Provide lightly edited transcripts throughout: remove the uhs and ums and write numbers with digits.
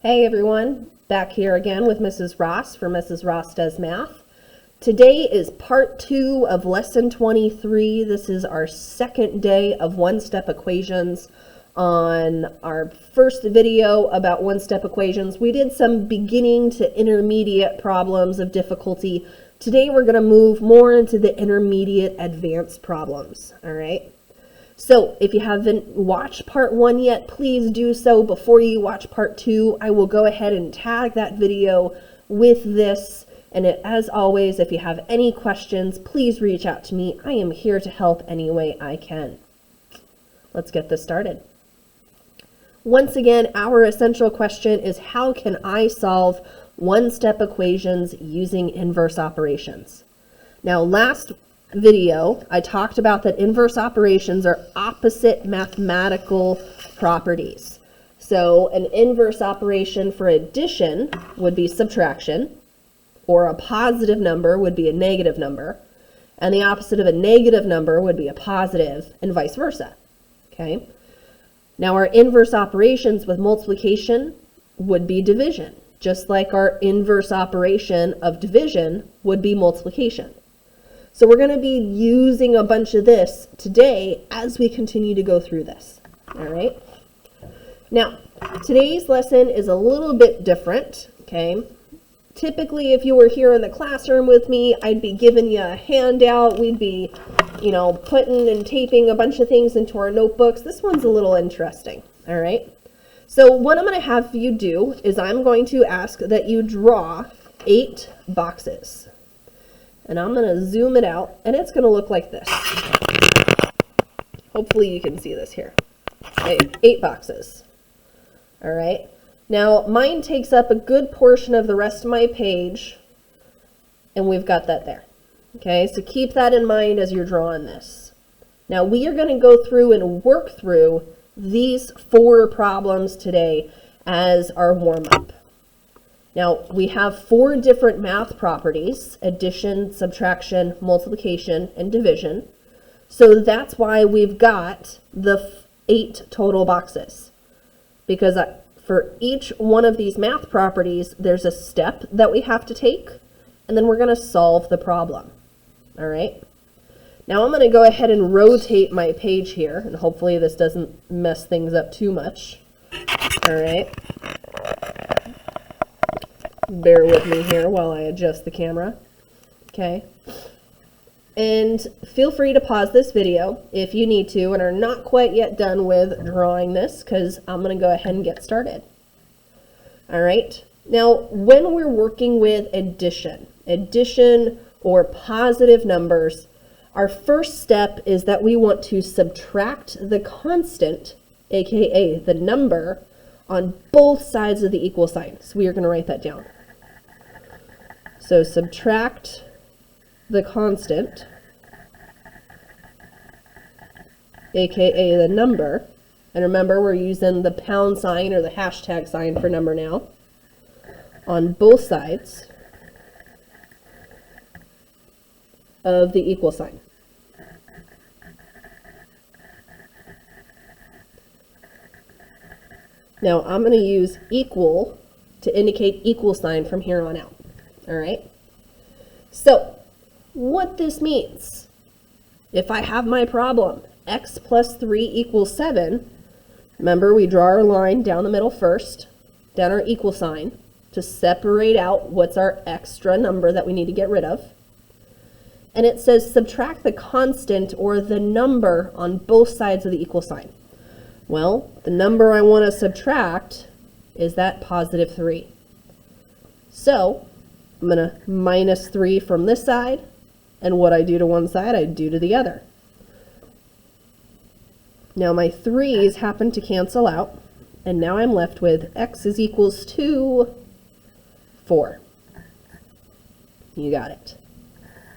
Hey everyone, back here again with Mrs. Ross for Mrs. Ross Does Math. Today is part 2 of lesson 23. This is our second day of one-step equations. On our first video about one-step equations, we did some beginning to intermediate problems of difficulty. Today we're going to move more into the intermediate advanced problems, all right? So if you haven't watched part 1 yet, please do so before you watch part 2. I will go ahead and tag that video with this. And as always, if you have any questions, please reach out to me. I am here to help any way I can. Let's get this started. Once again, our essential question is, how can I solve one-step equations using inverse operations? Now, last video, I talked about that inverse operations are opposite mathematical properties. So an inverse operation for addition would be subtraction, or a positive number would be a negative number, and the opposite of a negative number would be a positive, and vice versa. Okay? Now our inverse operations with multiplication would be division, just like our inverse operation of division would be multiplication. So we're going to be using a bunch of this today as we continue to go through this. All right. Now, today's lesson is a little bit different. Okay. Typically, if you were here in the classroom with me, I'd be giving you a handout. We'd be, putting and taping a bunch of things into our notebooks. This one's a little interesting. All right. So what I'm going to have you do is I'm going to ask that you draw 8 boxes. And I'm going to zoom it out, and it's going to look like this. Hopefully you can see this here. Okay, 8 boxes. All right. Now, mine takes up a good portion of the rest of my page, and we've got that there. Okay, so keep that in mind as you're drawing this. Now, we are going to go through and work through these 4 problems today as our warm-up. Now, we have 4 different math properties: addition, subtraction, multiplication, and division. So that's why we've got the 8 total boxes. Because for each one of these math properties, there's a step that we have to take, and then we're going to solve the problem. All right? Now, I'm going to go ahead and rotate my page here, and hopefully this doesn't mess things up too much. All right? Bear with me here while I adjust the camera. Okay. And feel free to pause this video if you need to and are not quite yet done with drawing this, because I'm going to go ahead and get started. All right. Now, when we're working with addition or positive numbers, our first step is that we want to subtract the constant, aka the number, on both sides of the equal sign. So we are going to write that down. So subtract the constant, aka the number, and remember we're using the pound sign or the hashtag sign for number now, on both sides of the equal sign. Now I'm going to use equal to indicate equal sign from here on out. All right. So what this means, if I have my problem, x plus 3 equals 7, remember we draw our line down the middle first, down our equal sign, to separate out what's our extra number that we need to get rid of. And it says subtract the constant or the number on both sides of the equal sign. Well, the number I want to subtract is that positive 3. So I'm going to minus 3 from this side, and what I do to one side, I do to the other. Now my 3's happen to cancel out, and now I'm left with x is equals to 4. You got it.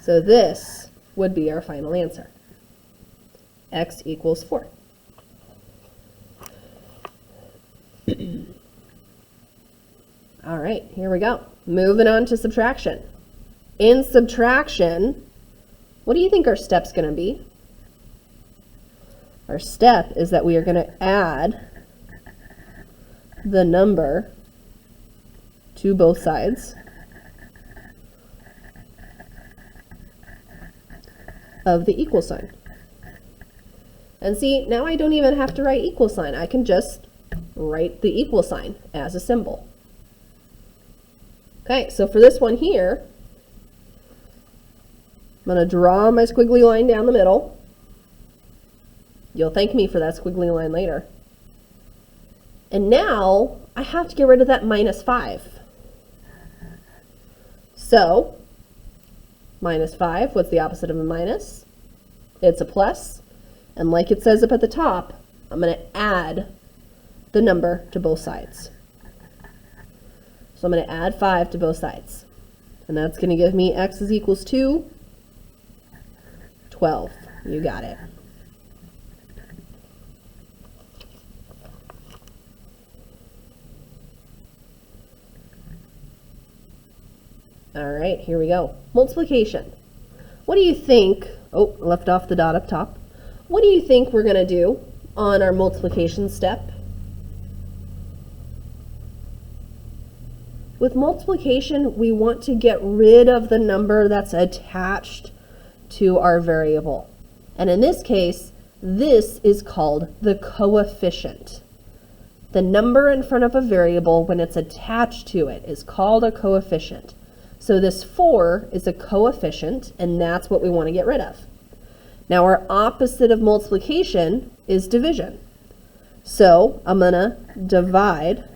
So this would be our final answer. X equals 4. All right, here we go. Moving on to subtraction. In subtraction, what do you think our step's going to be? Our step is that we are going to add the number to both sides of the equal sign. And see, now I don't even have to write equal sign. I can just write the equal sign as a symbol. Okay, so for this one here, I'm going to draw my squiggly line down the middle. You'll thank me for that squiggly line later. And now I have to get rid of that minus 5. So, minus 5, what's the opposite of a minus? It's a plus. And like it says up at the top, I'm going to add the number to both sides. So I'm going to add 5 to both sides. And that's going to give me x is equals to 12. You got it. All right, here we go. Multiplication. What do you think? Oh, left off the dot up top. What do you think we're going to do on our multiplication step? With multiplication, we want to get rid of the number that's attached to our variable. And in this case, this is called the coefficient. The number in front of a variable, when it's attached to it, is called a coefficient. So this 4 is a coefficient, and that's what we want to get rid of. Now our opposite of multiplication is division. So I'm going to divide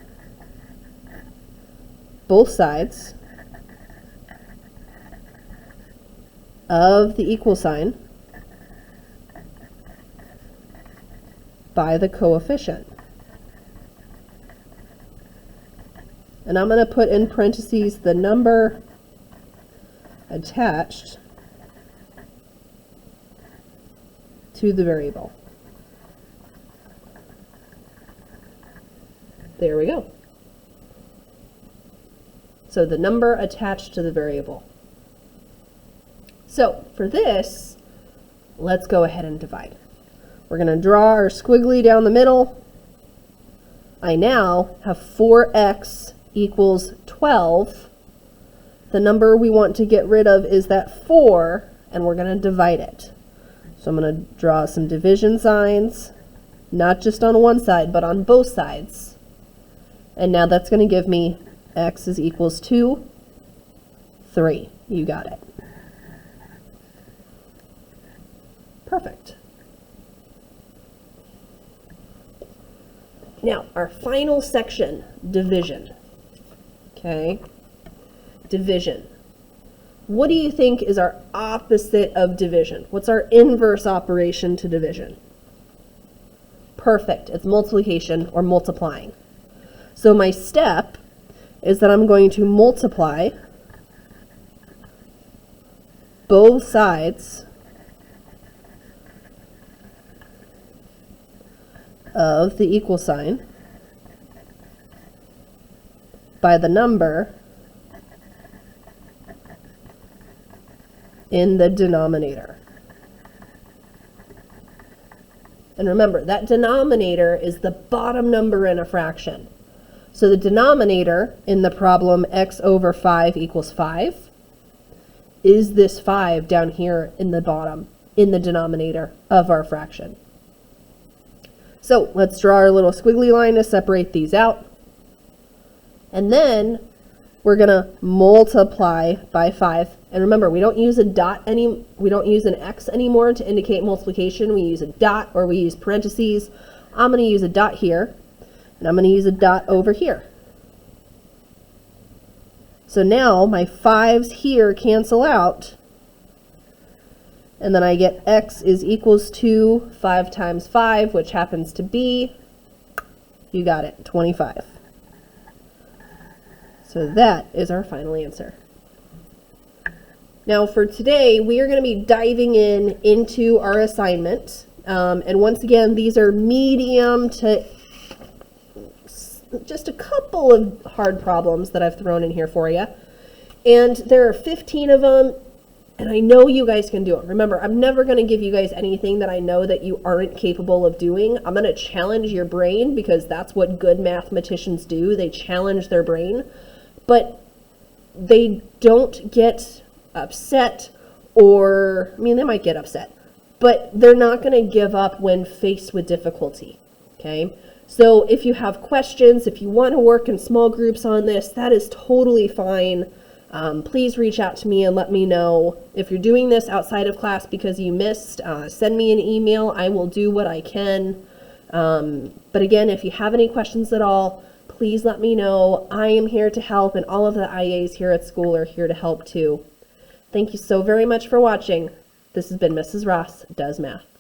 both sides of the equal sign by the coefficient. And I'm going to put in parentheses the number attached to the variable. There we go. So the number attached to the variable. So for this, let's go ahead and divide. We're going to draw our squiggly down the middle. I now have 4x equals 12. The number we want to get rid of is that 4, and we're going to divide it. So I'm going to draw some division signs, not just on one side, but on both sides. And now that's going to give me x is equals to 3. You got it. Perfect. Now, our final section, division. Okay, division. What do you think is our opposite of division? What's our inverse operation to division? Perfect. It's multiplication or multiplying. So my step is that I'm going to multiply both sides of the equal sign by the number in the denominator. And remember, that denominator is the bottom number in a fraction. So the denominator in the problem x over 5 equals 5 is this 5 down here in the bottom, in the denominator of our fraction. So let's draw our little squiggly line to separate these out. And then we're going to multiply by 5. And remember, we don't use a dot we don't use an x anymore to indicate multiplication. We use a dot or we use parentheses. I'm going to use a dot here, and I'm going to use a dot over here. So now my 5's here cancel out, and then I get x is equals to 5 times 5, which happens to be, you got it, 25. So that is our final answer. Now for today, we are going to be diving into our assignment. And once again, these are medium to just a couple of hard problems that I've thrown in here for you. And there are 15 of them, and I know you guys can do it. Remember, I'm never going to give you guys anything that I know that you aren't capable of doing. I'm going to challenge your brain because that's what good mathematicians do. They challenge their brain. but they don't get upset, or, I mean, they might get upset, but they're not going to give up when faced with difficulty, okay? So if you have questions, if you want to work in small groups on this, that is totally fine. Please reach out to me and let me know. If you're doing this outside of class because you missed, send me an email. I will do what I can. But again, if you have any questions at all, please let me know. I am here to help, and all of the IAs here at school are here to help too. Thank you so very much for watching. This has been Mrs. Ross Does Math.